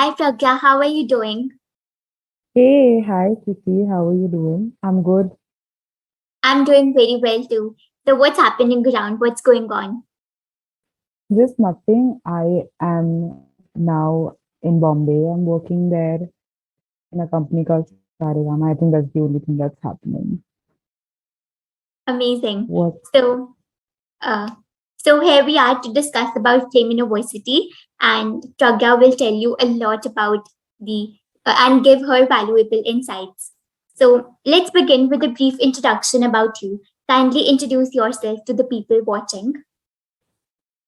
Hi Pragya, how are you doing? Hey, hi Kitty, how are you doing? I'm good. I'm doing very well too. So what's happening around? What's going on? Just nothing. I am now in Bombay. I'm working there in a company called Saregama. I think that's the only thing that's happening. Amazing. What? So uh so here we are to discuss about Flame University, and Pragya will tell you a lot about the and give her valuable insights. So let's begin with a brief introduction about you. Kindly introduce yourself to the people watching.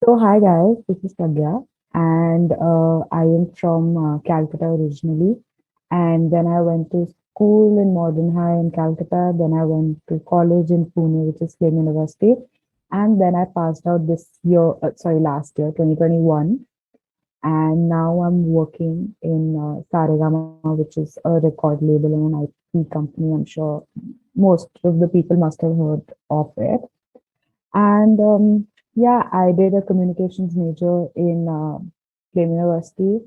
So, hi guys, this is Pragya, and I am from Calcutta originally. And then I went to school in Modern High in Calcutta. Then I went to college in Pune, which is Flame University. And then I passed out this year, last year, 2021. And now I'm working in Saregama, which is a record label and an IP company. I'm sure most of the people must have heard of it. And yeah, I did a communications major in Flame University,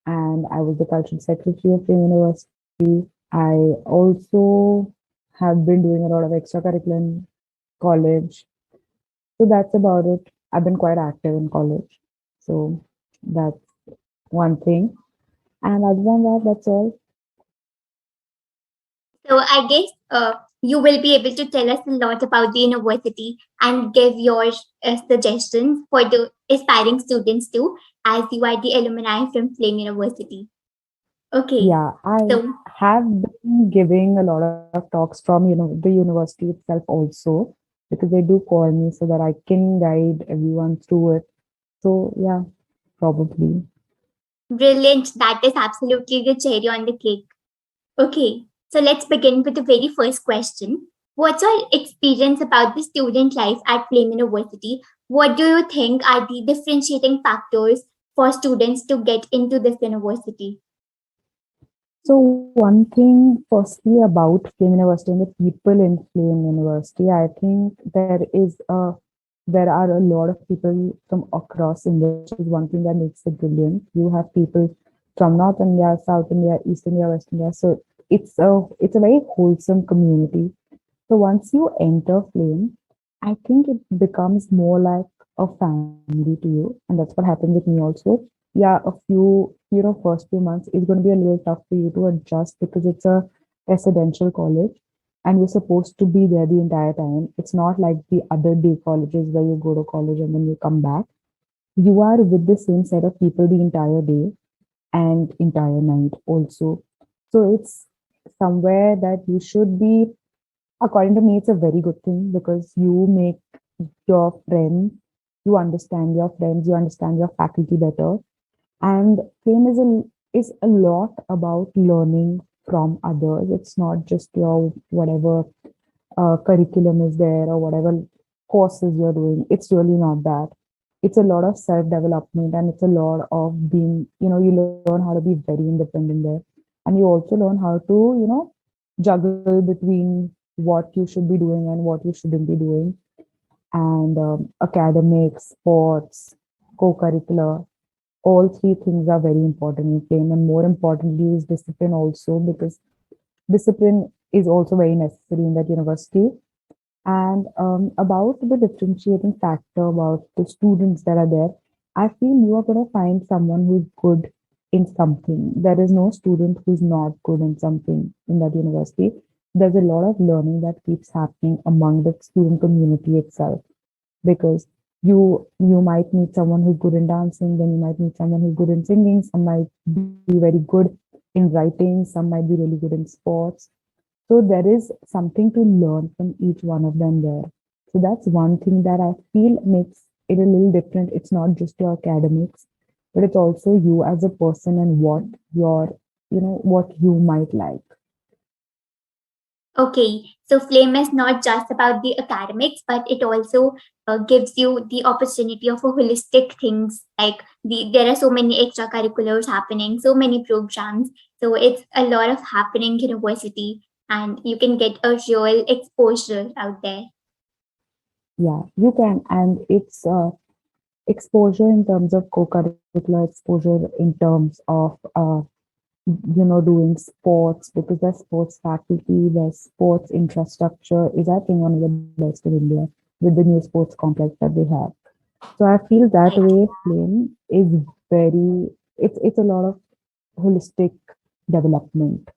and I was the cultural secretary of Flame University. I also have been doing a lot of extracurricular in college. So that's about it. I've been quite active in college. So that's one thing. And other than that, that's all. So I guess you will be able to tell us a lot about the university and give your suggestions for the aspiring students too, as you are the alumni from Flame University. Okay, Yeah, I so have been giving a lot of talks from, the university itself also, because they do call me so that I can guide everyone through it. So yeah, probably. brilliant. That is absolutely the cherry on the cake. Okay, so let's begin with the very first question. What's your experience about the student life at Flame University? What do you think are the differentiating factors for students to get into this university? So one thing, firstly, about Flame University and the people in Flame University, I think there are a lot of people from across India, which is one thing that makes it brilliant. You have people from North India, South India, East India, West India. So it's a very wholesome community. So once you enter Flame, I think it becomes more like a family to you, and that's what happened with me also. Yeah, first few months it's going to be a little tough for you to adjust because it's a residential college, and you're supposed to be there the entire time. It's not like the other day colleges where you go to college and then you come back. You are with the same set of people the entire day and entire night also. So it's somewhere that you should be. According to me, it's a very good thing because you make your friends, you understand your faculty better. And fame is a lot about learning from others. It's not just your whatever curriculum is there or whatever courses you're doing. It's really not that. It's a lot of self development, and it's a lot of being, you learn how to be very independent there. And you also learn how to, juggle between what you should be doing and what you shouldn't be doing. And academics, sports, co-curricular, all three things are very important in fame. And more importantly is discipline also, because discipline is also very necessary in that university. And about the differentiating factor about the students that are there, I feel you are going to find someone who's good in something. There is no student who's not good in something in that university. There's a lot of learning that keeps happening among the student community itself, because you might meet someone who's good in dancing, then you might meet someone who's good in singing, some might be very good in writing, some might be really good in sports. So there is something to learn from each one of them there. So that's one thing that I feel makes it a little different. It's not just your academics, but it's also you as a person and what you might like. Okay, so Flame is not just about the academics, but it also gives you the opportunity of a holistic things. Like there are so many extracurriculars happening, so many programs. So it's a lot of happening university, and you can get a real exposure out there. Yeah, you can. And it's exposure in terms of co-curricular exposure, in terms of doing sports, because there's sports faculty, there's sports infrastructure is, I think, one of the best in India with the new sports complex that they have. So I feel that Right. way Flame is very, it's a lot of holistic development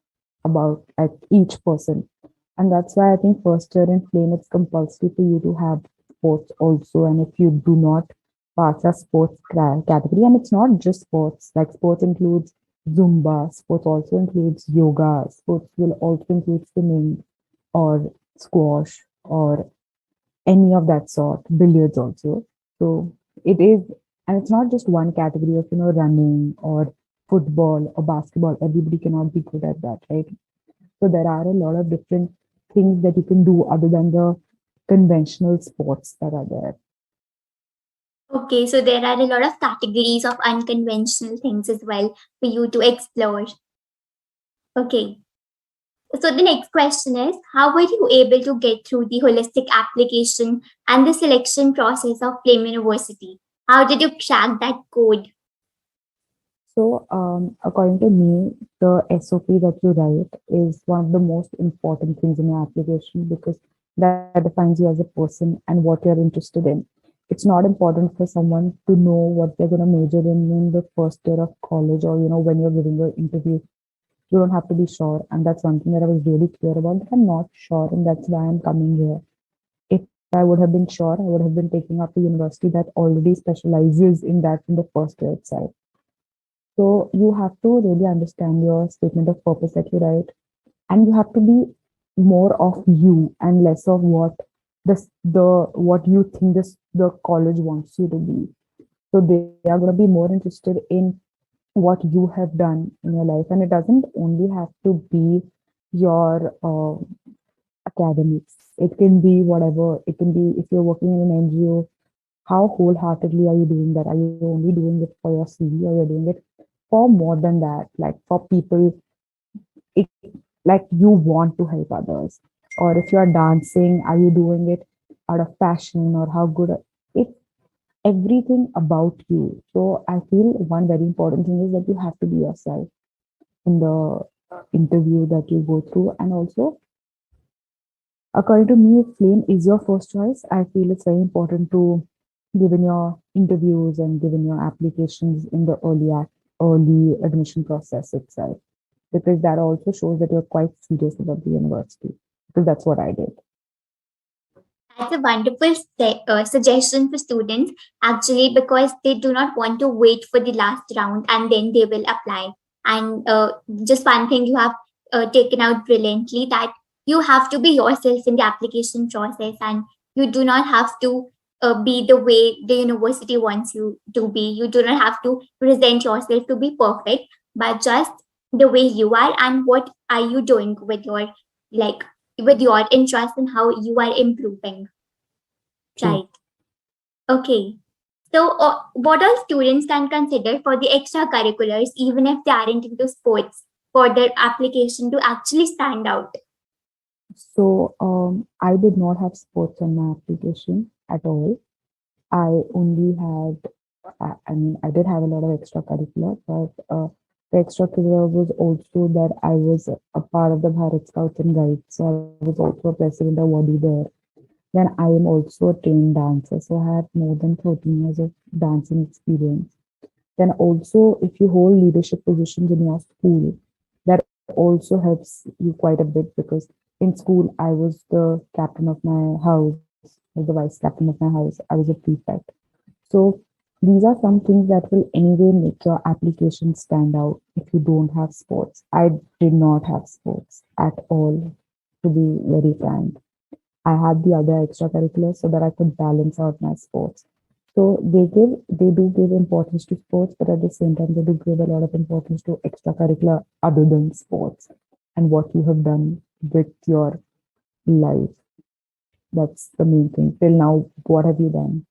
about like each person. And that's why I think first year in Flame it's compulsory for you to have sports also. And if you do not pass a sports category, and it's not just sports, like sports includes Zumba, sports also includes yoga, sports will also include swimming or squash or any of that sort, billiards also. So it is, and it's not just one category of, running or football or basketball. Everybody cannot be good at that, right? So there are a lot of different things that you can do other than the conventional sports that are there. Okay, so there are a lot of categories of unconventional things as well for you to explore. Okay, so the next question is, how were you able to get through the holistic application and the selection process of Flame University? How did you crack that code? So, according to me, the SOP that you write is one of the most important things in your application because that defines you as a person and what you're interested in. It's not important for someone to know what they're going to major in the first year of college, or when you're giving your interview. You don't have to be sure, and that's one thing that I was really clear about. That I'm not sure, and that's why I'm coming here. If I would have been sure, I would have been taking up a university that already specializes in that in the first year itself. So you have to really understand your statement of purpose that you write, and you have to be more of you and less of what you think the college wants you to be. So they are going to be more interested in what you have done in your life, and it doesn't only have to be your academics. It can be whatever. It can be if you're working in an NGO, how wholeheartedly are you doing that? Are you only doing it for your CV, or you're doing it for more than that, like for people, it, like you want to help others? Or if you're dancing, are you doing it out of passion, or how good it everything about you. So I feel one very important thing is that you have to be yourself in the interview that you go through. And also, according to me, if Flame is your first choice, I feel it's very important to give in your interviews and give in your applications in the early admission process itself, because that also shows that you're quite serious about the university. Because that's what I did. That's a wonderful suggestion for students, actually, because they do not want to wait for the last round and then they will apply. And just one thing you have taken out brilliantly, that you have to be yourself in the application process, and you do not have to be the way the university wants you to be. You do not have to present yourself to be perfect, but just the way you are, and what are you doing with your, like, with your interest and how you are improving. True. Right. Okay. So, what all students can consider for the extracurriculars, even if they aren't into sports, for their application to actually stand out? So I did not have sports on my application at all. I only had, I mean, I did have a lot of extracurricular, but the extracurricular was also that I was a part of the Bharat Scouts and Guides. So I was also a president of Wadi there. Then I am also a trained dancer. So I have more than 13 years of dancing experience. Then also, if you hold leadership positions in your school, that also helps you quite a bit because in school I was the captain of my house, or the vice captain of my house. I was a prefect. So these are some things that will anyway make your application stand out if you don't have sports. I did not have sports at all, to be very frank. I had the other extracurriculars so that I could balance out my sports. So they do give importance to sports, but at the same time they do give a lot of importance to extracurricular other than sports and what you have done with your life. That's the main thing. Till now, what have you done?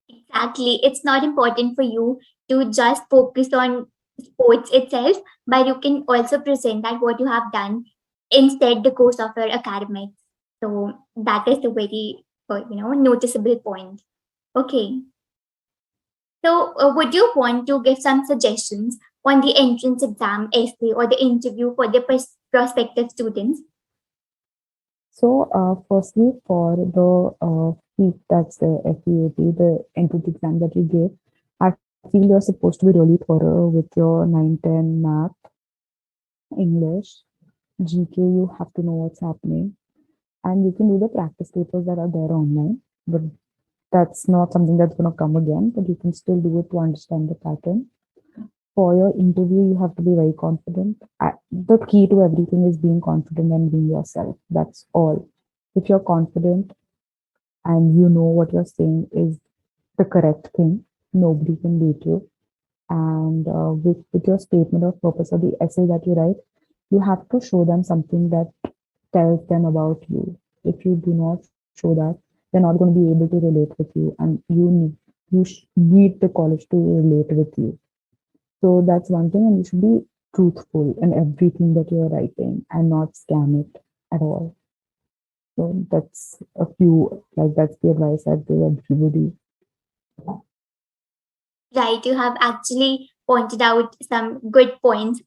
Exactly. It's not important for you to just focus on sports itself, but you can also present that what you have done instead the course of your academics. So that is the very noticeable point. Okay. So, would you want to give some suggestions on the entrance exam, essay, or the interview for the prospective students? Firstly, for the FEAT, that's the FEAT, the entrance exam that you give, I feel you're supposed to be really thorough with your 9, 10 math, English, GK. You have to know what's happening, and you can do the practice papers that are there online, but that's not something that's going to come again, but you can still do it to understand the pattern. For your interview, you have to be very confident. The key to everything is being confident and being yourself. That's all. If you're confident and you know what you're saying is the correct thing, nobody can beat you. And with your statement of purpose or the essay that you write, you have to show them something that tells them about you. If you do not show that, they're not going to be able to relate with you, and need the college to relate with you. So that's one thing, and you should be truthful in everything that you're writing and not scam it at all. So that's a few, like, that's the advice I'd give everybody. Right, you have actually pointed out some good points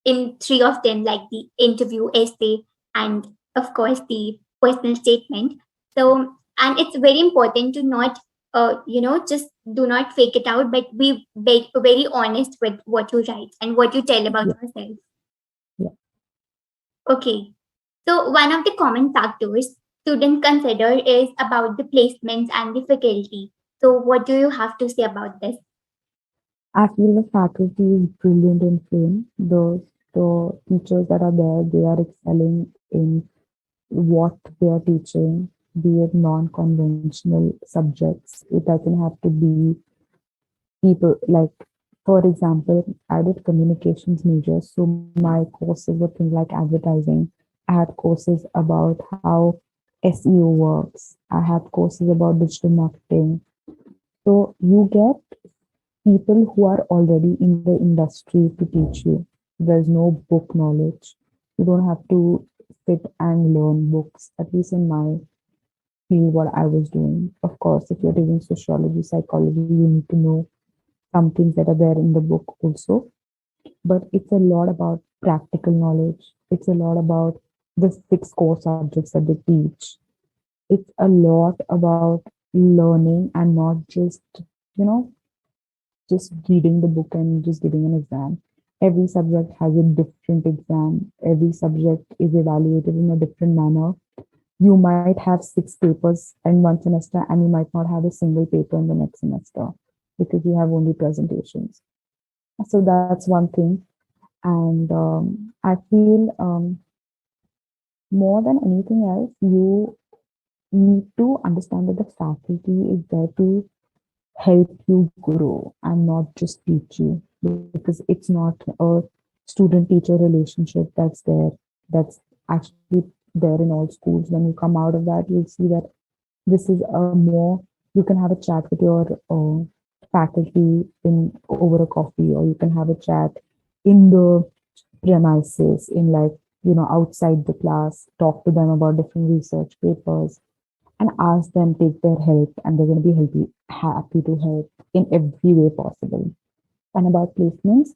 in three of them, like the interview, essay, and of course the personal statement. So, and it's very important to not, just do not fake it out, but be very honest with what you write and what you tell about Yeah, yourself. yeah. Okay. So, one of the common factors students consider is about the placements and the faculty. So, what do you have to say about this? I feel the faculty is brilliant in film. The teachers that are there, they are excelling in what they are teaching, be it non-conventional subjects. It doesn't have to be people like, for example, I did communications major, so my courses were things like advertising. I had courses about how SEO works. I had courses about digital marketing. So you get people who are already in the industry to teach you. There's no book knowledge. You don't have to sit and learn books, at least in my field, what I was doing. Of course, if you're taking sociology, psychology, you need to know some things that are there in the book also. But it's a lot about practical knowledge. It's a lot about the 6 core subjects that they teach. It's a lot about learning and not just, you know, just reading the book and just giving an exam. Every subject has a different exam. Every subject is evaluated in a different manner. You might have 6 papers in one semester, and you might not have a single paper in the next semester because you have only presentations. So that's one thing. And I feel more than anything else, you need to understand that the faculty is there to help you grow and not just teach you, because it's not a student teacher relationship that's there, that's actually there in all schools. When you come out of that, you'll see that this is a more, you can have a chat with your faculty in over a coffee, or you can have a chat in the premises, in, like, outside the class, talk to them about different research papers and ask them, take their help, and they're going to be happy to help in every way possible. And about placements,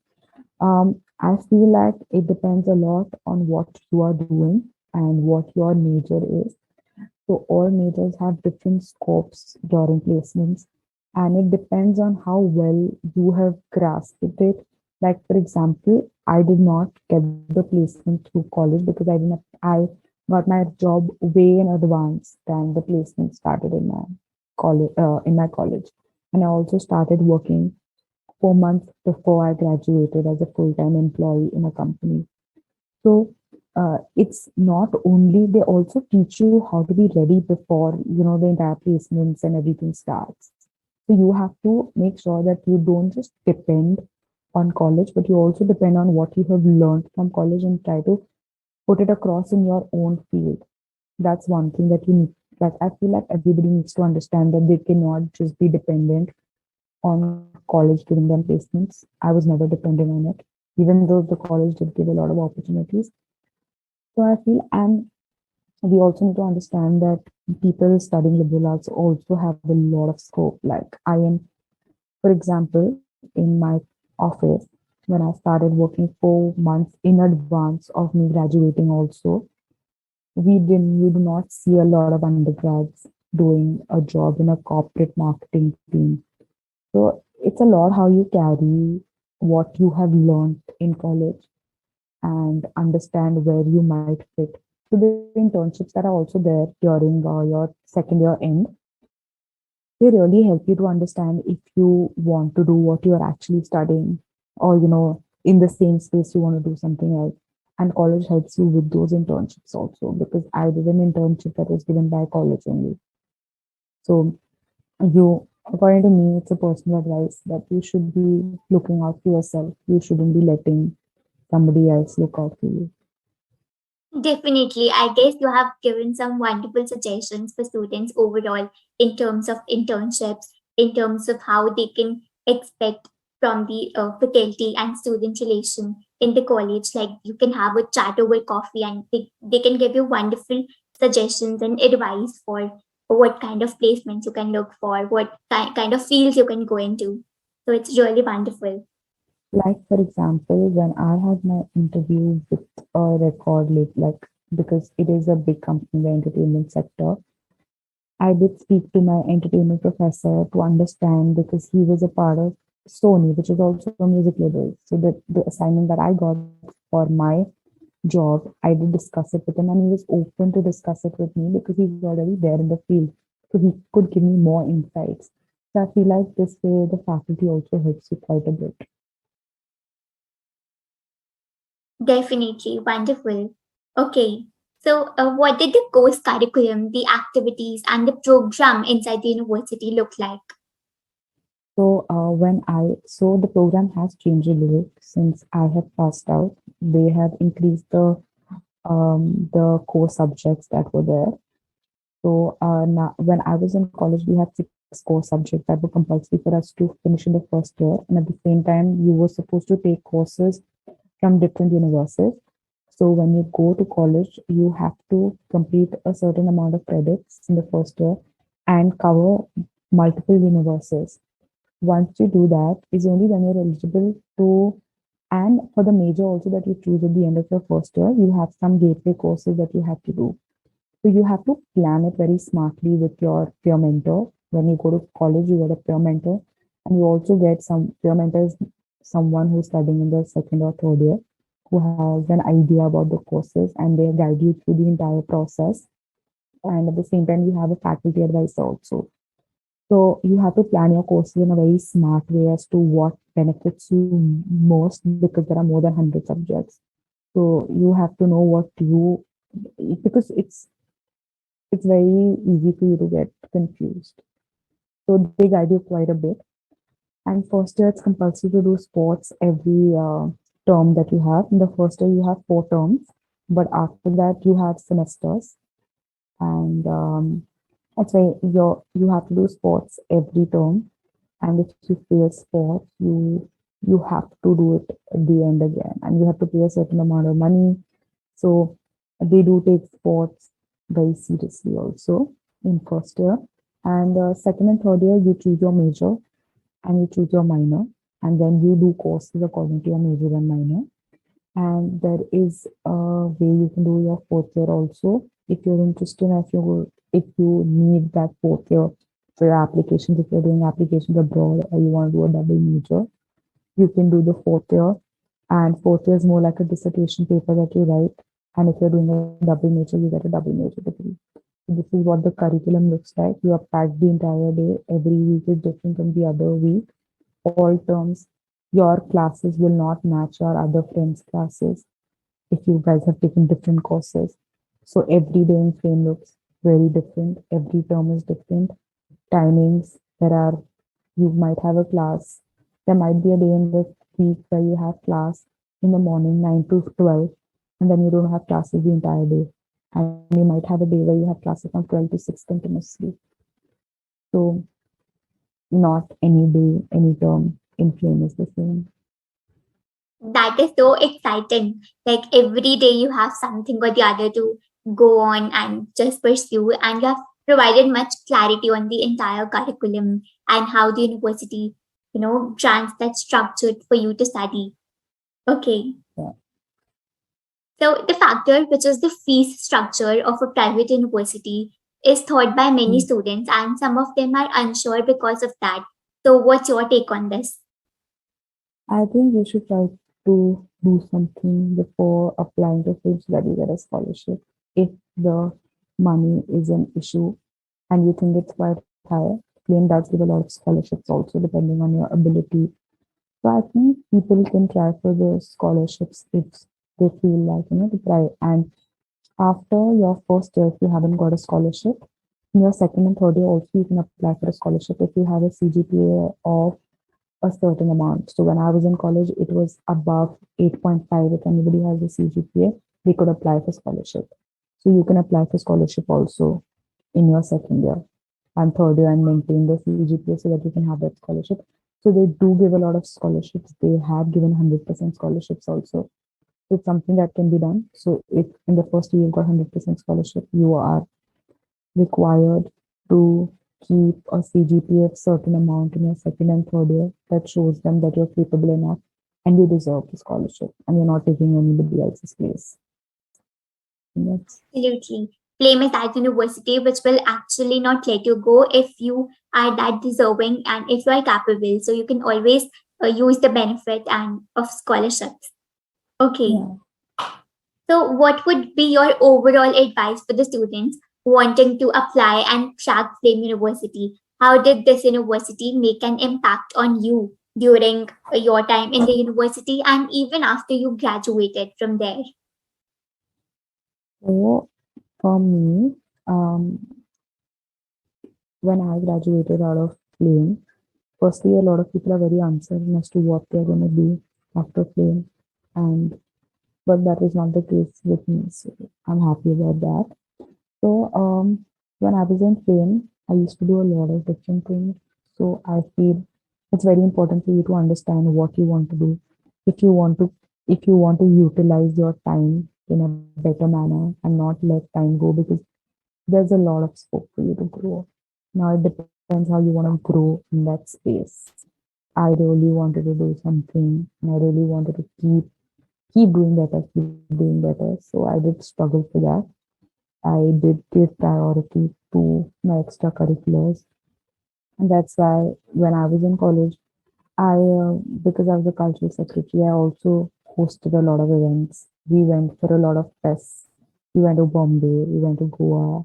I feel like it depends a lot on what you are doing and what your major is. So all majors have different scopes during placements, and it depends on how well you have grasped it. Like, for example, I did not get the placement through college because I got my job way in advance than the placement started in my college, and I also started working 4 months before I graduated as a full-time employee in a company. So it's not only, they also teach you how to be ready before the entire placements and everything starts. So you have to make sure that you don't just depend on college, but you also depend on what you have learned from college and try to put it across in your own field. That's one thing that you need. Like, I feel like everybody needs to understand that they cannot just be dependent on college giving them placements. I was never dependent on it, even though the college did give a lot of opportunities. So I feel, and we also need to understand that people studying liberal arts also have a lot of scope. Like, I am, for For example, in my office, when I started working 4 months in advance of me graduating, also, you do not see a lot of undergrads doing a job in a corporate marketing team. So it's a lot how you carry what you have learned in college and understand where you might fit. So the internships that are also there during your second year end, they really help you to understand if you want to do what you are actually studying, or in the same space you want to do something else. And college helps you with those internships also, because I did an internship that was given by college only. So you according to me, it's a personal advice that you should be looking out for yourself. You shouldn't be letting somebody else look out for you. Definitely. I guess you have given some wonderful suggestions for students overall in terms of internships, in terms of how they can expect from the faculty and student relation in the college. Like you can have a chat over coffee and they can give you wonderful suggestions and advice for what kind of placements you can look for, what kind of fields you can go into. So it's really wonderful. Like, for example, when I had my interview with a record label, like, because it is a big company in the entertainment sector, I did speak to my entertainment professor to understand, because he was a part of Sony, which is also a music label. So the assignment that I got for my job, I did discuss it with him, and he was open to discuss it with me because he's already there in the field. So he could give me more insights. So I feel like this way the faculty also helps you quite a bit. Definitely wonderful. Okay. So, what did the course curriculum, the activities, and the program inside the university look like? So the program has changed a little since I have passed out. They have increased the core subjects that were there. So now, when I was in college, we had 6 core subjects that were compulsory for us to finish in the first year, and at the same time, you were supposed to take courses from different universities. So when you go to college, you have to complete a certain amount of credits in the first year and cover multiple universities. Once you do that, is only when you're eligible to, and for the major also that you choose at the end of your first year, you have some gateway courses that you have to do. So you have to plan it very smartly with your peer mentor. When you go to college, you get a peer mentor, and you also get some peer mentors, someone who's studying in the second or third year, who has an idea about the courses, and they guide you through the entire process. And at the same time, you have a faculty advisor also. So you have to plan your courses in a very smart way as to what benefits you most, because there are more than 100 subjects. So you have to know what you, because it's very easy for you to get confused. So they guide you quite a bit. And first year, it's compulsory to do sports every term that you have. In the first year, you have 4 terms, but after that, you have semesters. And that's why you have to do sports every term. And if you fail sports, you have to do it at the end again, and you have to pay a certain amount of money. So they do take sports very seriously also in first year. And second and third year, you choose your major and you choose your minor, and then you do courses according to your major and minor. And there is a way you can do your fourth year also, if you're interested, and if you need that fourth year for your applications. If you're doing applications abroad or you want to do a double major, you can do the fourth year. And fourth year is more like a dissertation paper that you write. And if you're doing a double major, you get a double major degree. So this is what the curriculum looks like. You are packed the entire day. Every week is different from the other week. All terms, your classes will not match your other friends' classes if you guys have taken different courses. So every day in frame looks very different. Every term is different. Timings, you might have a class. There might be a day in the week where you have class in the morning, 9 to 12, and then you don't have classes the entire day. And you might have a day where you have classes from 12 to 6 continuously. So not any day, any term in flame is the same. That is so exciting. Like every day you have something or the other to go on and just pursue, and you have provided much clarity on the entire curriculum and how the university, grants that's structured for you to study. Okay. Yeah. So the factor, which is the fees structure of a private university, is thought by many Mm. students, and some of them are unsure because of that. So, what's your take on this? I think you should try to do something before applying to film so that you get a scholarship. If the money is an issue and you think it's quite high, Flame does give a lot of scholarships also depending on your ability. So I think people can try for the scholarships if they feel like, to try. And after your first year, if you haven't got a scholarship, in your second and third year also you can apply for a scholarship if you have a CGPA of a certain amount. So when I was in college, it was above 8.5. If anybody has a CGPA, they could apply for scholarship. So you can apply for scholarship also in your second year and third year and maintain the CGPA so that you can have that scholarship. So they do give a lot of scholarships. They have given 100% scholarships also. So it's something that can be done. So if in the first year you've got 100% scholarship, you are required to keep a CGPA of certain amount in your second and third year that shows them that you're capable enough and you deserve the scholarship and you're not taking anybody else's place. And that's Absolutely. Blame is that university which will actually not let you go if you are that deserving and if you are capable. So, you can always use the benefit and of scholarships. Okay. yeah. So, what would be your overall advice for the students wanting to apply and track Flame University? How did this university make an impact on you during your time in the university and even after you graduated from there? So for me, when I graduated out of Flame, firstly, a lot of people are very uncertain as to what they're going to do after Flame, and but that was not the case with me. So I'm happy about that. So when I was in Flame, I used to do a lot of different things. So I feel it's very important for you to understand what you want to do. If you want to, if you want to utilize your time in a better manner and not let time go, because there's a lot of scope for you to grow. Now it depends how you want to grow in that space. I really wanted to do something and I really wanted to keep doing better. So I did struggle for that. I did give priority to my extracurriculars. And that's why when I was in college, because I was a cultural secretary, I also hosted a lot of events. We went for a lot of fests. We went to Bombay, we went to Goa,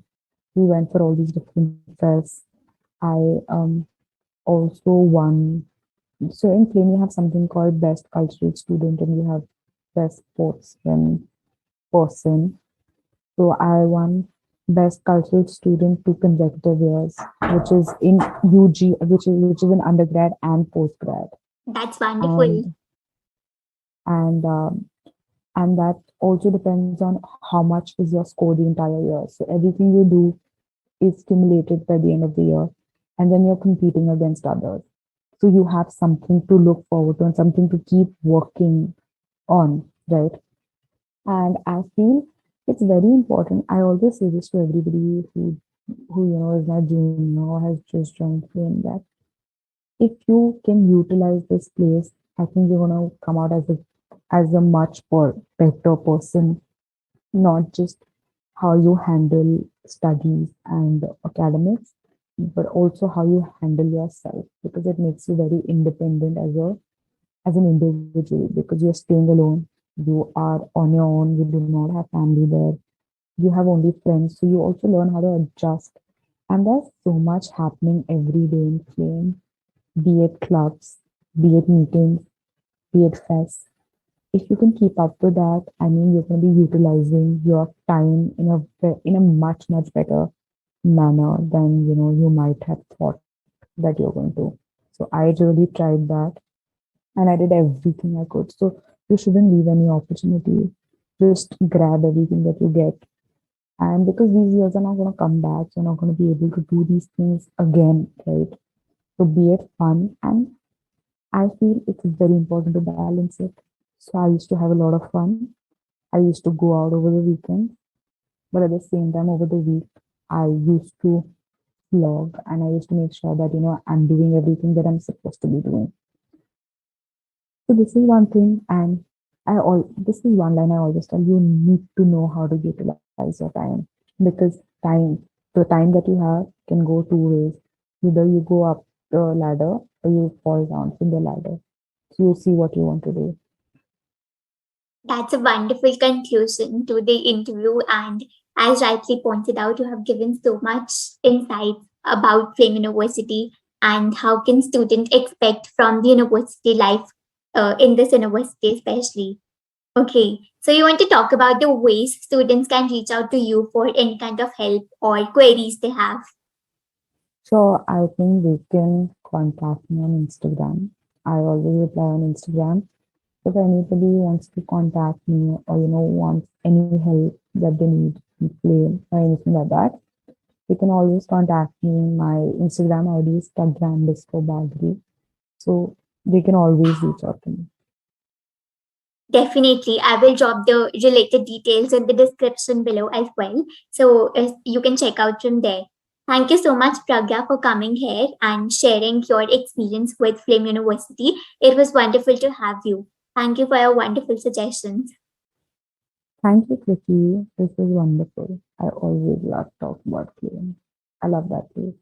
we went for all these different fests. I also won. So in Flame, you have something called Best Cultural Student, and you have Best Sportsman person. So I won Best Cultural Student 2 consecutive years, which is in UG, which is in undergrad and postgrad, That's wonderful. and and um, and that also depends on how much is your score the entire year. So everything you do is stimulated by the end of the year, and then you're competing against others. So you have something to look forward to and something to keep working on, right? And I feel it's very important. I always say this to everybody who is my junior or has just joined Flame that if you can utilize this place, I think you're gonna come out as a much more better person, not just how you handle studies and academics, but also how you handle yourself because it makes you very independent as an individual because you're staying alone, you are on your own, you do not have family there, you have only friends, so you also learn how to adjust. And there's so much happening every day in Flame, be it clubs, be it meetings, be it fests. If you can keep up with that, I mean, you're going to be utilizing your time in a much better manner than you might have thought that you're going to. So I really tried that, and I did everything I could. So you shouldn't leave any opportunity. Just grab everything that you get. And because these years are not going to come back, you're not going to be able to do these things again, right? So be it fun. And I feel it's very important to balance it. So I used to have a lot of fun. I used to go out over the weekend, but at the same time, over the week, I used to vlog and I used to make sure that, I'm doing everything that I'm supposed to be doing. So this is one thing, and this is one line I always tell you: need to know how to utilize your time, because the time that you have can go two ways. Either you go up the ladder or you fall down from the ladder. So you see what you want to do. That's a wonderful conclusion to the interview. And as rightly pointed out, you have given so much insight about Flame University and how can students expect from the university life in this university especially. Okay, so you want to talk about the ways students can reach out to you for any kind of help or queries they have. So I think they can contact me on Instagram. I always reply on Instagram. If anybody wants to contact me or wants any help that they need in play or anything like that, you can always contact me. My Instagram ID is Bagri. So they can always reach out to me. Definitely, I will drop the related details in the description below as well. So you can check out from there. Thank you so much, Pragya, for coming here and sharing your experience with Flame University. It was wonderful to have you. Thank you for your wonderful suggestions. Thank you, Kriti. This is wonderful. I always love talking about cleaning. I love that place.